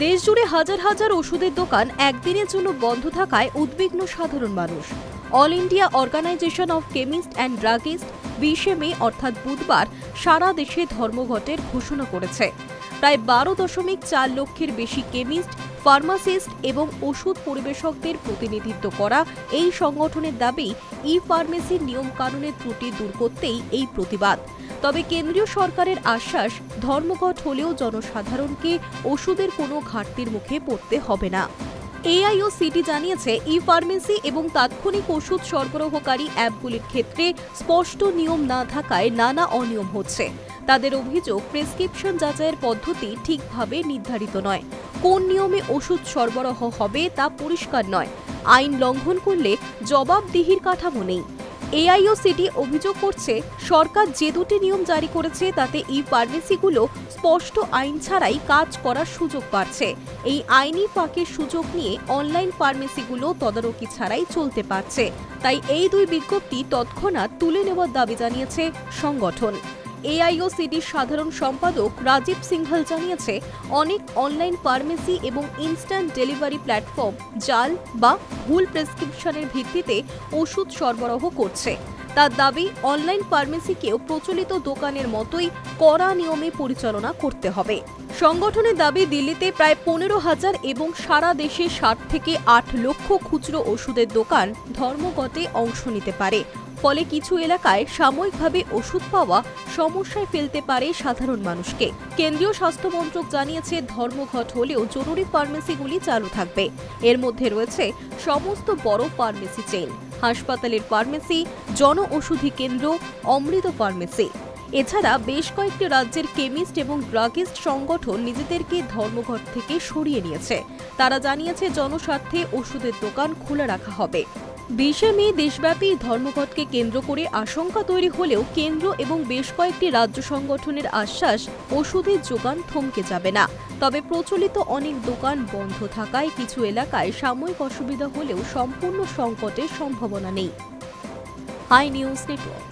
দেশজুড়ে হাজার হাজার ওষুধের দোকান একদিনের জন্য বন্ধ থাকায় উদ্বিগ্ন সাধারণ মানুষ। All India organisation of chemist and druggist 20 May অর্থাৎ বুধবার সারা দেশে ধর্মঘটের ঘোষণা করেছে। প্রায় 12.4 লক্ষের বেশি কেমিস্ট, ফার্মাসিস্ট এবং ওষুধ পরিবেশকদের প্রতিনিধিত্ব করা এই সংগঠনের দাবি, ই-ফার্মেসির নিয়মকানুনের ত্রুটি দূর করতেই এই প্রতিবাদ। তবে কেন্দ্রীয় সরকারের আশ্বাস, ধর্মঘট হলেও জনসাধারণকে ওষুধের কোনো ঘাটতির মুখে পড়তে হবে না। AIOCTE জানিয়েছে, ই-ফার্মেসি এবং তাৎক্ষণিক ওষুধ সরবরাহকারী অ্যাপগুলির ক্ষেত্রে স্পষ্ট নিয়ম না থাকায় নানা অনিয়ম হচ্ছে। তাদের অভিযোগ, প্রেসক্রিপশন যাচাইয়ের পদ্ধতি ঠিকভাবে নির্ধারিত নয়, কোন নিয়মে ওষুধ সরবরাহ হবে তা পরিষ্কার নয়, আইন লঙ্ঘন করলে জবাবদিহির কাঠামো নেই। AIOCTE অভিযোগ করছে, সরকার যে দুটি নিয়ম জারি করেছে তাতে ই-ফার্মেসিগুলো স্পষ্ট আইন ছাড়াই কাজ করার সুযোগ পাচ্ছে। এই আইনি ফাঁকের সুযোগ নিয়ে অনলাইন ফার্মেসিগুলো তদারকি ছাড়াই চলতে পারছে। তাই এই দুই বিজ্ঞপ্তি তৎক্ষণাৎ তুলে নেওয়ার দাবি জানিয়েছে সংগঠন। AIOCTEর সাধারণ সম্পাদক রাজীব সিংঘল জানিয়েছে, অনেক অনলাইন ফার্মেসি এবং ইনস্ট্যান্ট ডেলিভারি প্ল্যাটফর্ম জাল বা ভুল প্রেসক্রিপশনের ভিত্তিতে ওষুধ সরবরাহ করছে। তার দাবি, অনলাইন ফার্মেসিকেও প্রচলিত দোকানের মতোই কড়া নিয়মে পরিচালনা করতে হবে। সংগঠনের দাবি, দিল্লিতে প্রায় 15,000 এবং সারা দেশে 7 থেকে 8 লক্ষ খুচরো ওষুধের দোকান ধর্মঘটে অংশ নিতে পারে। ফলে কিছু এলাকায় সাময়িকভাবে ওষুধ পাওয়া সমস্যায় ফেলতে পারে সাধারণ মানুষকে। কেন্দ্রীয় স্বাস্থ্য মন্ত্রক জানিয়েছে, ধর্মঘট হলেও জরুরি ফার্মেসিগুলি চালু থাকবে। এর মধ্যে রয়েছে সমস্ত বড় ফার্মেসি চেইন, হাসপাতালের ফার্মেসি, জন ওষুধি কেন্দ্র, অমৃত ফার্মেসি। এছাড়া বেশ কয়েকটি রাজ্যের কেমিস্ট এবং ড্রাগিস্ট সংগঠন নিজেদেরকে ধর্মঘট থেকে সরিয়ে নিয়েছে। তারা জানিয়েছে, জনস্বার্থে ওষুধের দোকান খোলা রাখা হবে। 20 মে দেশব্যাপী ধর্মঘটকে কেন্দ্র করে আশঙ্কা তৈরি হলেও কেন্দ্র এবং বেশ কয়েকটি রাজ্য সংগঠনের আশ্বাস, ওষুধের যোগান থমকে যাবে না। তবে প্রচলিত অনেক দোকান বন্ধ থাকায় কিছু এলাকায় সাময়িক অসুবিধা হলেও সম্পূর্ণ সংকটের সম্ভাবনা নেই। Hi News network.